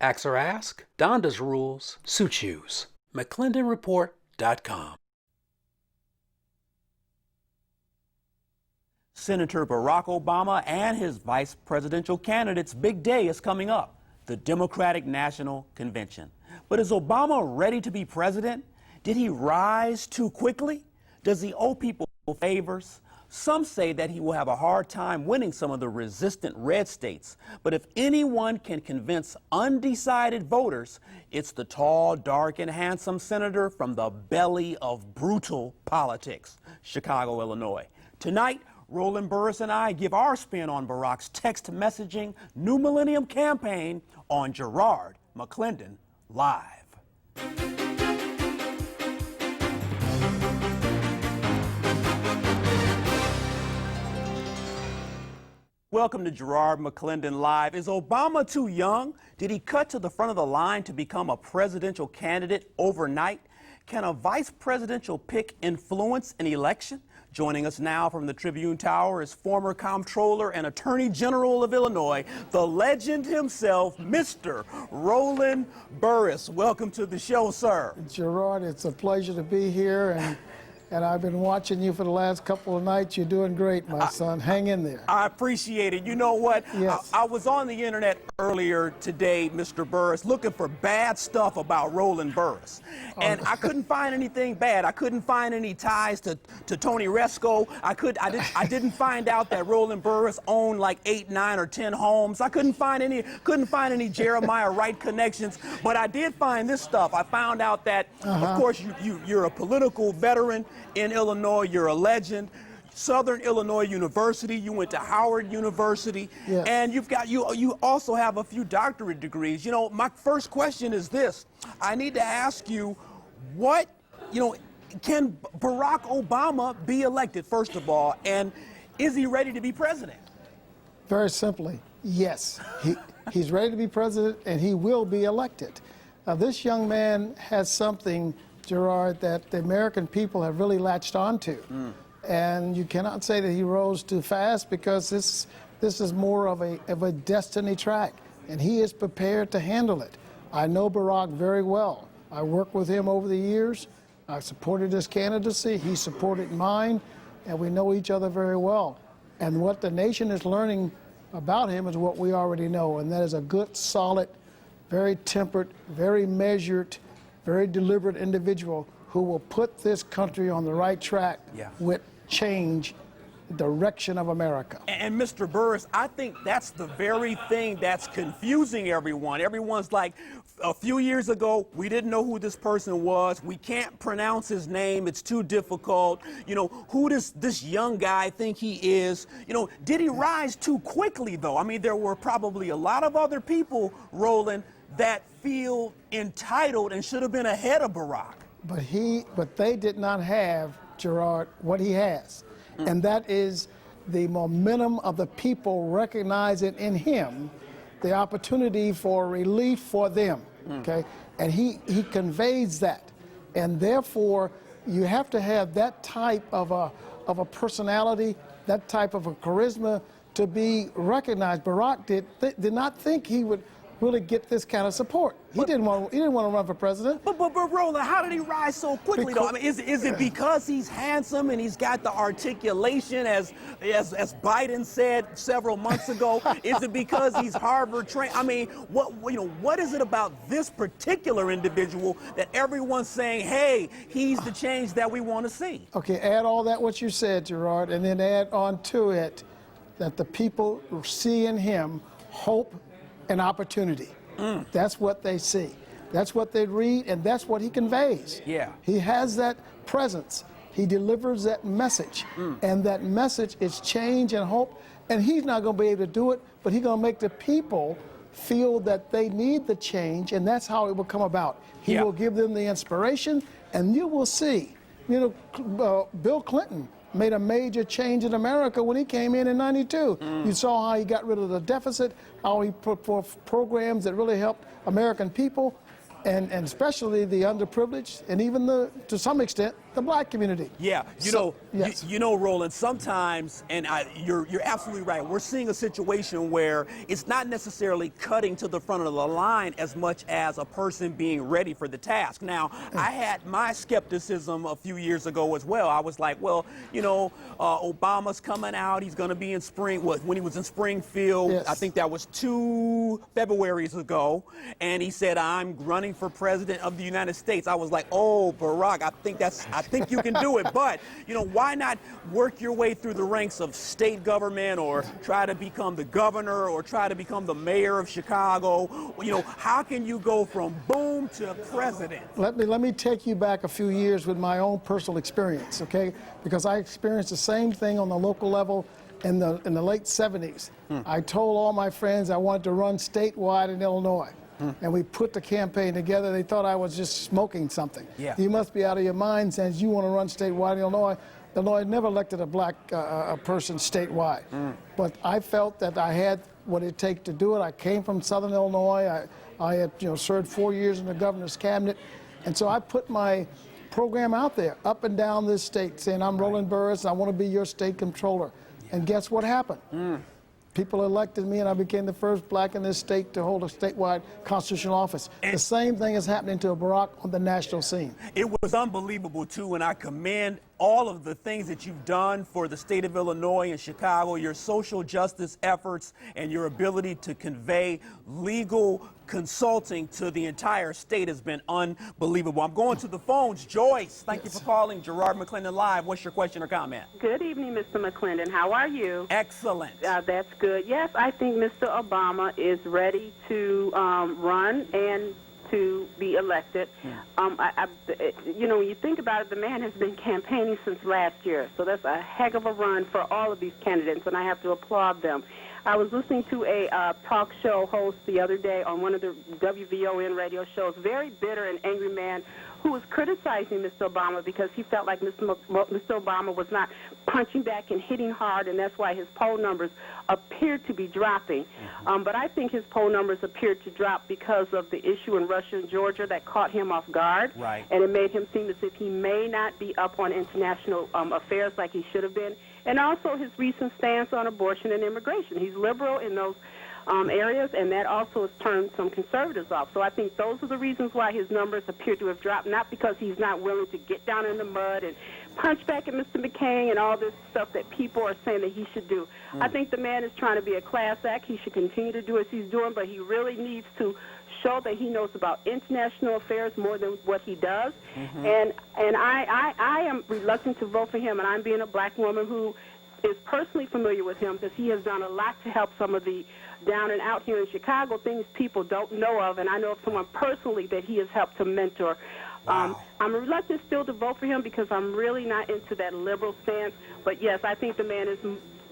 Ask or ask, Donda's rules, suit shoes. McClendonReport.com. Senator Barack Obama and his vice presidential candidate's big day is coming up, the Democratic National Convention. But is Obama ready to be president? Did he rise too quickly? Does he owe people favors? Some say that he will have a hard time winning some of the resistant red states. But if anyone can convince undecided voters, it's the tall, dark, and handsome senator from the belly of brutal politics, Chicago, Illinois. Tonight, Roland Burris and I give our spin on Barack's text messaging New Millennium campaign on Gerard McClendon Live. Welcome to Gerard McClendon Live. Is Obama too young? Did he cut to the front of the line to become a presidential candidate overnight? Can a vice presidential pick influence an election? Joining us now from the Tribune Tower is former Comptroller and Attorney General of Illinois, the legend himself, Mr. Roland Burris. Welcome to the show, sir. Gerard, it's a pleasure to be here, and I've been watching you for the last couple of nights. You're doing great, my son. Hang in there. I appreciate it. You know what? Yes. I was on the internet earlier today, Mr. Burris, looking for bad stuff about Roland Burris. And I couldn't find anything bad. I couldn't find any ties to Tony Resco. I didn't find out that Roland Burris owned like 8, 9, or 10 homes. I couldn't find any Jeremiah Wright connections. But I did find this stuff. I found out that, of course, you're a political veteran in Illinois. You're a legend. Southern Illinois University. You went to Howard University. Yes. And you also have a few doctorate degrees. You know, my first question is this. I need to ask you, can Barack Obama be elected, first of all, and is he ready to be president? Very simply, yes. He's ready to be president, and he will be elected. This young man has something, Gerard, that the American people have really latched onto. And you cannot say that he rose too fast, because this is more of a destiny track, and he is prepared to handle it. I know Barack very well. I worked with him over the years. I supported his candidacy. He supported mine, and we know each other very well. And what the nation is learning about him is what we already know, and that is a good, solid, very tempered, very measured, very deliberate individual who will put this country on the right track with change, direction of America. And Mr. Burris, I think that's the very thing that's confusing everyone. Everyone's like, a few years ago, we didn't know who this person was. We can't pronounce his name. It's too difficult. You know, who does this young guy think he is? You know, did he rise too quickly, though? I mean, there were probably a lot of other people, Roland, that feel entitled and should have been ahead of Barack. But they did not have, Gerard, what he has. And that is the momentum of the people recognizing in him the opportunity for relief for them, okay? And he conveys that. And therefore, you have to have that type of a personality, that type of a charisma to be recognized. Barack did not think he would really get this kind of support. He didn't want to run for president. But Roland, how did he rise so quickly, though? I mean, is it because he's handsome and he's got the articulation, as Biden said several months ago? Is it because he's Harvard trained? I mean, what is it about this particular individual that everyone's saying, hey, he's the change that we want to see? Okay, add all that what you said, Gerard, and then add on to it that the people see in him hope and opportunity. That's what they see. That's what they read, and that's what he conveys. Yeah. He has that presence. He delivers that message, and that message is change and hope, and he's not going to be able to do it, but he's going to make the people feel that they need the change, and that's how it will come about. He will give them the inspiration, and you will see. You know, Bill Clinton made a major change in America when he came in '92. You saw how he got rid of the deficit, how he put forth programs that really helped American people, and especially the underprivileged, and even to some extent, the black community. Yeah, yes. Roland, sometimes, and you're absolutely right, we're seeing a situation where it's not necessarily cutting to the front of the line as much as a person being ready for the task. Now, I had my skepticism a few years ago as well. I was like, well, Obama's coming out, he's going to be in when he was in Springfield, yes. I think that was 2 Februaries ago, and he said, I'm running for president of the United States. I was like, oh, Barack, I think you can do it, but why not work your way through the ranks of state government, or try to become the governor, or try to become the mayor of Chicago? How can you go from boom to president? Let me take you back a few years with my own personal experience, okay? Because I experienced the same thing on the local level in the late 70s. I told all my friends I wanted to run statewide in Illinois. And we put the campaign together. They thought I was just smoking something. Yeah. You must be out of your mind since you want to run statewide in Illinois. Illinois never elected a black person statewide. But I felt that I had what it takes to do it. I came from Southern Illinois. I had served 4 years in the governor's cabinet. And so I put my program out there, up and down this state, saying, I'm Roland Burris, I want to be your state controller. Yeah. And guess what happened? People elected me, and I became the first black in this state to hold a statewide constitutional office. And the same thing is happening to Barack on the national scene. It was unbelievable, too, and I commend all of the things that you've done for the state of Illinois and Chicago, your social justice efforts, and your ability to convey legal consulting to the entire state has been unbelievable. I'm going to the phones. Joyce, thank you for calling Gerard McClendon Live. What's your question or comment? Good evening, Mr. McClendon. How are you? Excellent. That's good. Yes, I think Mr. Obama is ready to run and to be elected. When you think about it, the man has been campaigning since last year, so that's a heck of a run for all of these candidates, and I have to applaud them. I was listening to a talk show host the other day on one of the WVON radio shows, very bitter and angry man who was criticizing Mr. Obama because he felt like Mr. Obama was not punching back and hitting hard, and that's why his poll numbers appeared to be dropping. But I think his poll numbers appeared to drop because of the issue in Russia and Georgia that caught him off guard. Right. And it made him seem as if he may not be up on international affairs like he should have been. And also his recent stance on abortion and immigration. He's liberal in those areas, and that also has turned some conservatives off. So I think those are the reasons why his numbers appear to have dropped, not because he's not willing to get down in the mud and punch back at Mr. McCain and all this stuff that people are saying that he should do. I think the man is trying to be a class act. He should continue to do as he's doing, but he really needs to show that he knows about international affairs more than what he does. And I am reluctant to vote for him, and I'm being a black woman who is personally familiar with him because he has done a lot to help some of the down and out here in Chicago, things people don't know of, and I know of someone personally that he has helped to mentor. Wow. I'm reluctant still to vote for him because I'm really not into that liberal stance, but yes, I think the man is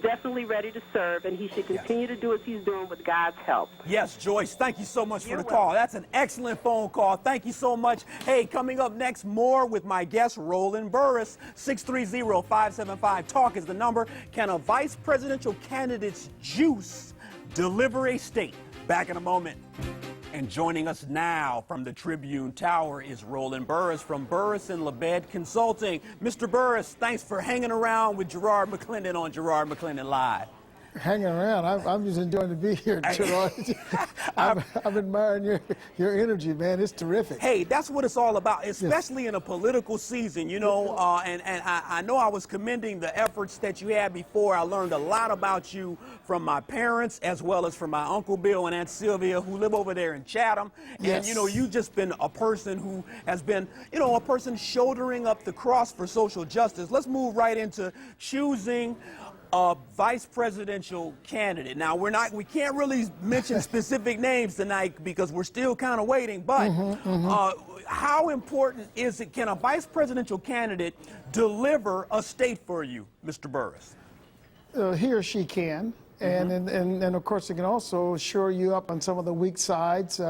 definitely ready to serve, and he should continue to do as he's doing with God's help. Yes, Joyce, thank you so much for the call. That's an excellent phone call. Thank you so much. Hey, coming up next, more with my guest, Roland Burris. 630-575-TALK is the number. Can a vice presidential candidate's juice deliver a state? Back in a moment. And joining us now from the Tribune Tower is Roland Burris from Burris and Labed Consulting. Mr. Burris, thanks for hanging around with Gerard McClendon on Gerard McClendon Live. Hanging around. I'm just enjoying to be here, Gerard. I'm admiring your energy, man. It's terrific. Hey, that's what it's all about, especially in a political season, and I know I was commending the efforts that you had before. I learned a lot about you from my parents as well as from my Uncle Bill and Aunt Sylvia who live over there in Chatham. Yes. And, you've just been a person who has been, a person shouldering up the cross for social justice. Let's move right into choosing a vice presidential candidate. Now, we can't really mention specific names tonight because we're still kind of waiting, but how important is it, can a vice presidential candidate deliver a state for you, Mr. Burris? He or she can, and of course it can also shore you up on some of the weak sides.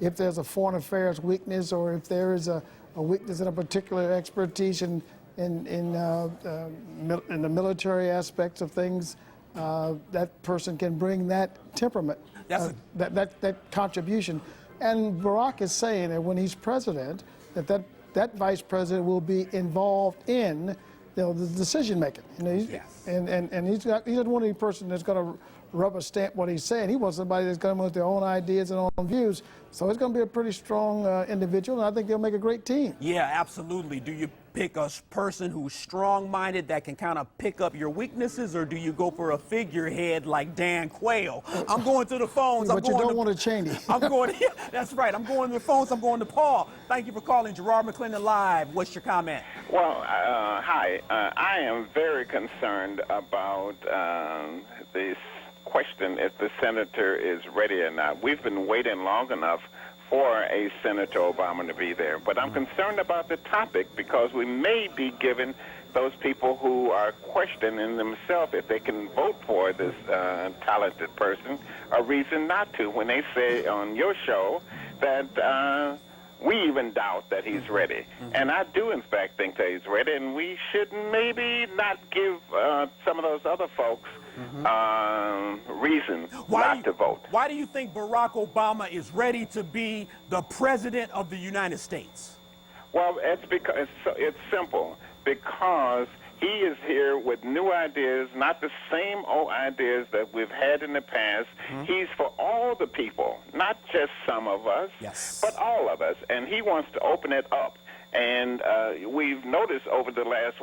If there's a foreign affairs weakness, or if there is a weakness in a particular expertise in the military aspects of things, that person can bring that temperament, that contribution. And Barack is saying that when he's president, that that vice president will be involved in the decision making. Yes. And he doesn't want any person that's going to rubber stamp what he's saying. He wants somebody that's going to with their own ideas and own views. So it's going to be a pretty strong individual, and I think they'll make a great team. Yeah, absolutely. Do you pick a person who's strong-minded that can kind of pick up your weaknesses, or do you go for a figurehead like Dan Quayle? I'm going to the phones. But you don't want to Cheney. I'm going. Yeah, that's right. I'm going to the phones. I'm going to Paul. Thank you for calling Gerard McClendon Live. What's your comment? Well, hi. I am very concerned about this question if the senator is ready or not. We've been waiting long enough for a Senator Obama to be there. But I'm concerned about the topic because we may be giving those people who are questioning themselves if they can vote for this talented person a reason not to when they say on your show that we even doubt that he's ready. And I do, in fact, think that he's ready, and we should maybe not give some of those other folks reason not to vote. Why do you think Barack Obama is ready to be the president of the United States? Well, it's because it's simple. Because he is here with new ideas, not the same old ideas that we've had in the past. He's for all the people, not just some of us, but all of us. And he wants to open it up. And we've noticed over the last,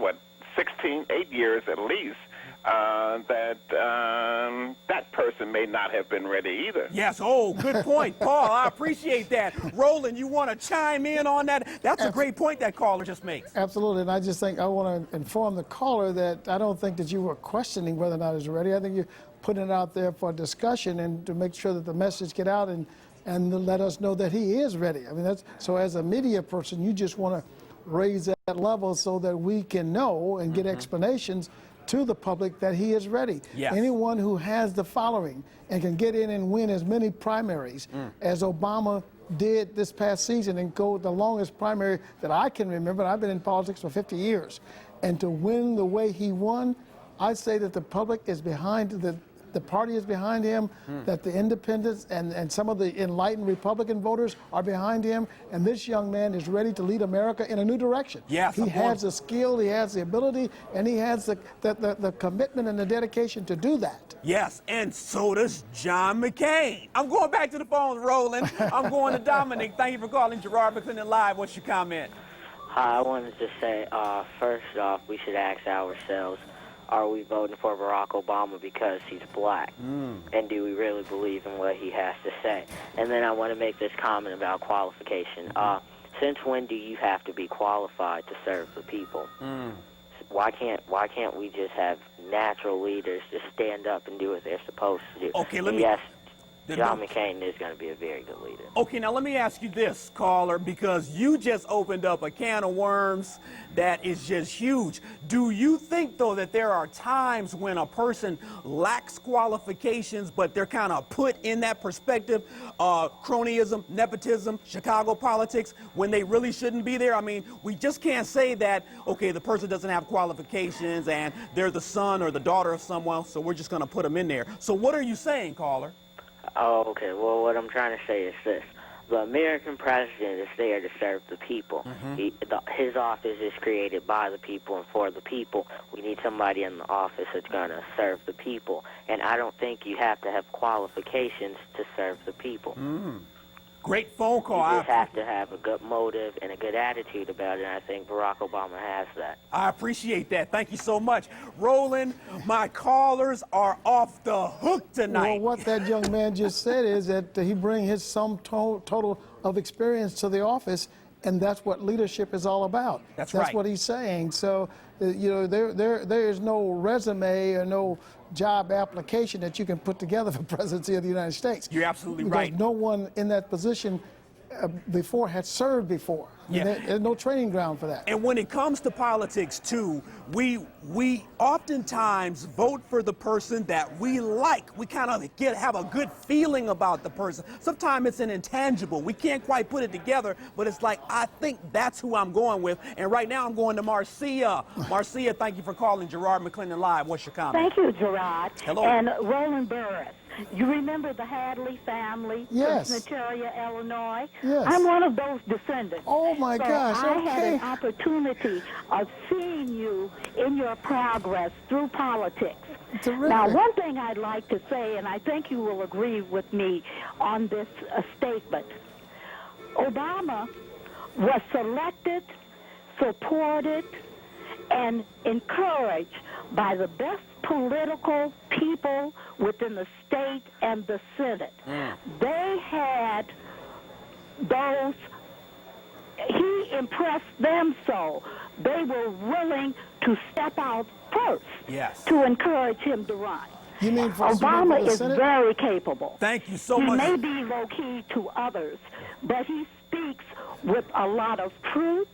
8 years at least, that person may not have been ready either. Yes, good point, Paul. I appreciate that. Roland, you want to chime in on that? That's a great point that caller just makes. Absolutely, and I just think I want to inform the caller that I don't think that you were questioning whether or not he's ready. I think you're putting it out there for discussion and to make sure that the message get out and let us know that he is ready. I mean, so as a media person, you just want to raise that level so that we can know and get explanations to the public that he is ready. Yes. Anyone who has the following and can get in and win as many primaries as Obama did this past season and go the longest primary that I can remember. I've been in politics for 50 years. And to win the way he won, I'd say that the public is behind, the party is behind him, that the independents and some of the enlightened Republican voters are behind him, and this young man is ready to lead America in a new direction. Yes, he has the skill, he has the ability, and he has the commitment and the dedication to do that. Yes, and so does John McCain. I'm going back to the phones, Roland. I'm going to Dominic. Thank you for calling Gerard McClendon Live. What's your comment? Hi, I wanted to say, first off, we should ask ourselves, are we voting for Barack Obama because he's black? And do we really believe in what he has to say? And then I want to make this comment about qualification. Since when do you have to be qualified to serve the people? Why can't we just have natural leaders just stand up and do what they're supposed to do? Okay, Yes, John McCain is going to be a very good leader. Okay, now let me ask you this, caller, because you just opened up a can of worms that is just huge. Do you think, though, that there are times when a person lacks qualifications, but they're kind of put in that perspective, cronyism, nepotism, Chicago politics, when they really shouldn't be there? I mean, we just can't say that, okay, the person doesn't have qualifications and they're the son or the daughter of someone, so we're just going to put them in there. So what are you saying, caller? Oh, okay. Well, what I'm trying to say is this. The American president is there to serve the people. His office is created by the people and for the people. We need somebody in the office that's going to serve the people. And I don't think you have to have qualifications to serve the people. Great phone call. You just have to have a good motive and a good attitude about it, and I think Barack Obama has that. I appreciate that. Thank you so much. Roland, my callers are off the hook tonight. Well, what that young man just said is that he brings his sum total of experience to the office, and that's what leadership is all about. That's right. What he's saying. So, there is no resume or no job application that you can put together for presidency of the United States. You're absolutely because right. no one in that position before had served before. There's no training ground for that. And when it comes to politics, too, we oftentimes vote for the person that we like. We kind of have a good feeling about the person. Sometimes it's an intangible. We can't quite put it together, but it's like, I think that's who I'm going with. And right now I'm going to Marcia. Marcia, thank you for calling Gerard McClendon Live. What's your comment? Thank you, Gerard. Hello. And Roland Burris. You remember the Hadley family Yes. from Centralia, Illinois? Yes. I'm one of those descendants. Oh, my so gosh, I had okay. an opportunity of seeing you in your progress through politics. Terrific. Now, one thing I'd like to say, and I think you will agree with me on this statement, Obama was selected, supported, and encouraged by the best political people within the state and the Senate. They had those, he impressed them so they were willing to step out first Yes. to encourage him to run. You mean for us to run Obama for the is Senate? very capable. Thank you so He much. may be low-key to others, but he speaks with a lot of truth,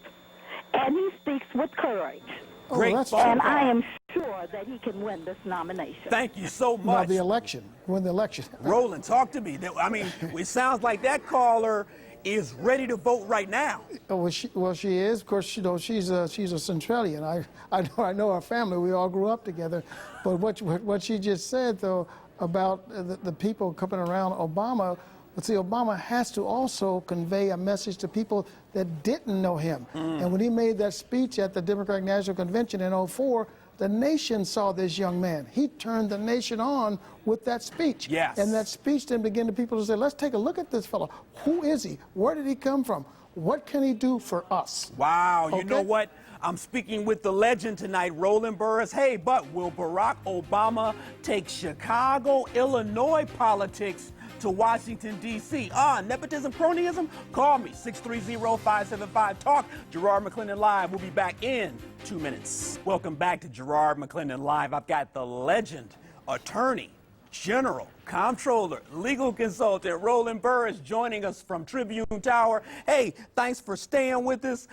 and he speaks with courage. Great that's phone And call. I am sure that he can win this nomination. Thank you so Now, much. the election. Win the election. Roland, talk to me. I mean, it sounds like that caller is ready to vote right now. Oh, well, she is. Of course, you know, she's a Centralian. I know her family. We all grew up together. But what she just said, though, about the people coming around Obama, but see, Obama has to also convey a message to people that didn't know him. And when he made that speech at the Democratic National Convention in '04, the nation saw this young man. He turned the nation on with that speech. Yes. And that speech then began to people to say, let's take a look at this fellow. Who is he? Where did he come from? What can he do for us? Wow, you Okay. know what? I'm speaking with the legend tonight, Roland Burris. Hey, but will Barack Obama take Chicago, Illinois politics to Washington, D.C.? Nepotism, cronyism? Call me, 630-575-TALK. Gerard McClendon Live. We'll be back in 2 minutes. Welcome back to Gerard McClendon Live. I've got the legend, attorney, general, comptroller, legal consultant, Roland Burris, joining us from Tribune Tower. Hey, thanks for staying with us.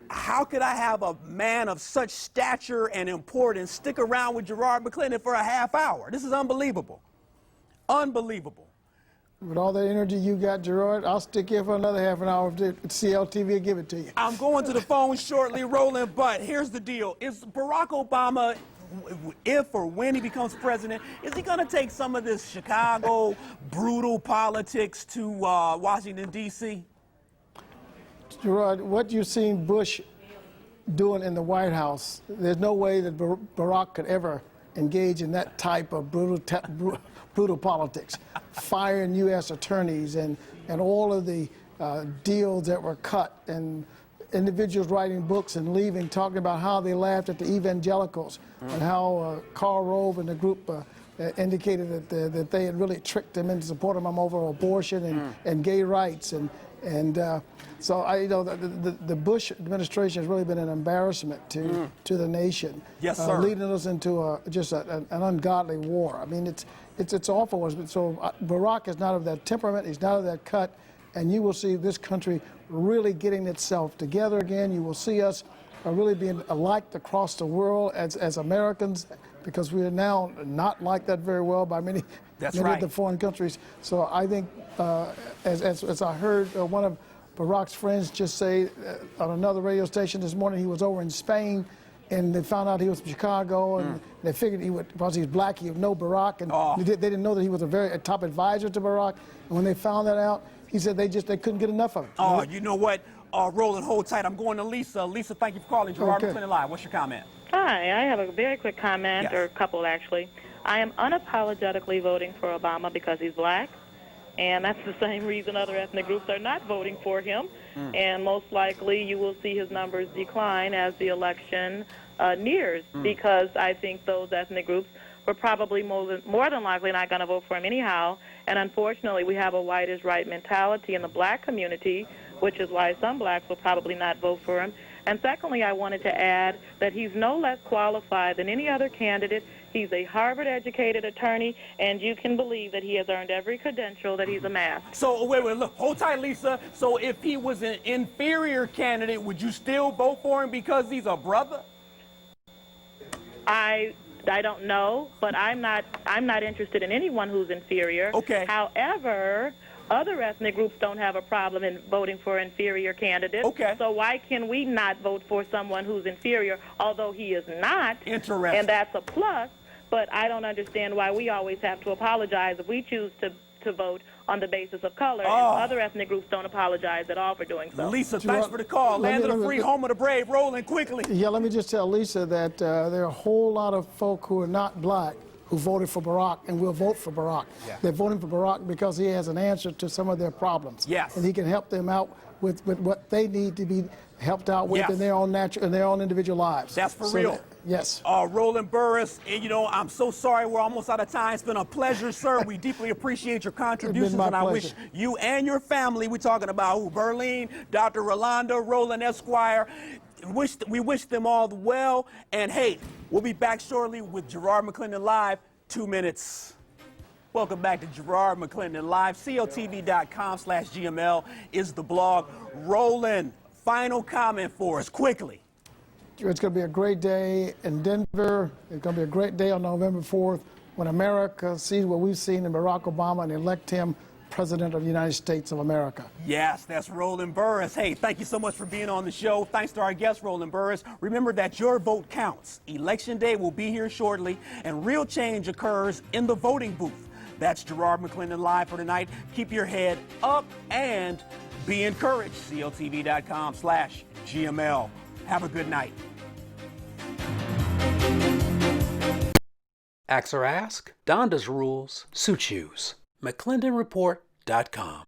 How could I have a man of such stature and importance stick around with Gerard McClendon for a half hour? This is unbelievable. Unbelievable. With all that energy you got, Gerard, I'll stick here for another half an hour if CLTV will give it to you. I'm going to the phone shortly, Roland, but here's the deal. Is Barack Obama, if or when he becomes president, is he going to take some of this Chicago brutal politics to Washington, D.C.? Gerard, what you've seen Bush doing in the White House, there's no way that Barack could ever engage in that type of brutal politics. Firing U.S. attorneys and all of the deals that were cut, and individuals writing books and leaving, talking about how they laughed at the evangelicals and how Karl Rove and the group indicated that they had really tricked them into supporting them over abortion and gay rights. So the Bush administration has really been an embarrassment to the nation. Yes, sir. Leading us into just an ungodly war. I mean, it's awful. So Barack is not of that temperament. He's not of that cut. And you will see this country really getting itself together again. You will see us really being liked across the world as Americans, because we are now not liked that very well by many of the foreign countries. So I think, as I heard one of Barack's friends just say on another radio station this morning, he was over in Spain, and they found out he was from Chicago, and they figured he would, because he's black, he would know Barack, and they didn't know that he was a top advisor to Barack. And when they found that out, he said they couldn't get enough of it. Oh, you know what? Roland, hold tight. I'm going to Lisa. Lisa, thank you for calling Gerard McClendon Live. What's your comment? Hi, I have a very quick comment, Yes. or a couple actually. I am unapologetically voting for Obama because he's black, and that's the same reason other ethnic groups are not voting for him. And most likely you will see his numbers decline as the election nears, because I think those ethnic groups were probably more than likely not going to vote for him anyhow. And unfortunately, we have a white is right mentality in the black community, which is why some blacks will probably not vote for him. And secondly, I wanted to add that he's no less qualified than any other candidate. He's a Harvard-educated attorney, and you can believe that he has earned every credential that he's amassed. So, wait, look, hold tight, Lisa. So if he was an inferior candidate, would you still vote for him because he's a brother? I don't know, but I'm not interested in anyone who's inferior. Okay. However, other ethnic groups don't have a problem in voting for inferior candidates. Okay. So why can we not vote for someone who's inferior, although he is not? Interesting. And that's a plus. But I don't understand why we always have to apologize if we choose to vote on the basis of color, and other ethnic groups don't apologize at all for doing so. Lisa, thanks for the call. Land of the free, home of the brave, rolling quickly. Yeah, let me just tell Lisa that there are a whole lot of folk who are not black who voted for Barack and will vote for Barack. Yeah. They're voting for Barack because he has an answer to some of their problems. Yes. And he can help them out with what they need to be helped out with Yes. in their own individual lives. That's for real. Yes. Roland Burris, and you know, I'm so sorry we're almost out of time. It's been a pleasure, sir. We deeply appreciate your contributions, my and I wish pleasure. you and your family, we're talking about who, Berlin, Dr. Rolando, Roland Esquire, we wish them all the well. And hey, we'll be back shortly with Gerard McClendon Live, 2 minutes. Welcome back to Gerard McClendon Live. COTV.com/GML is the blog. Roland, final comment for us, quickly. It's going to be a great day in Denver. It's going to be a great day on November 4th when America sees what we've seen in Barack Obama and elect him President of the United States of America. Yes, that's Roland Burris. Hey, thank you so much for being on the show. Thanks to our guest, Roland Burris. Remember that your vote counts. Election Day will be here shortly, and real change occurs in the voting booth. That's Gerard McClendon Live for tonight. Keep your head up and be encouraged. COTV.com/GML. Have a good night. Ask or ask, Donda's rules, suit yours. McClendonReport.com.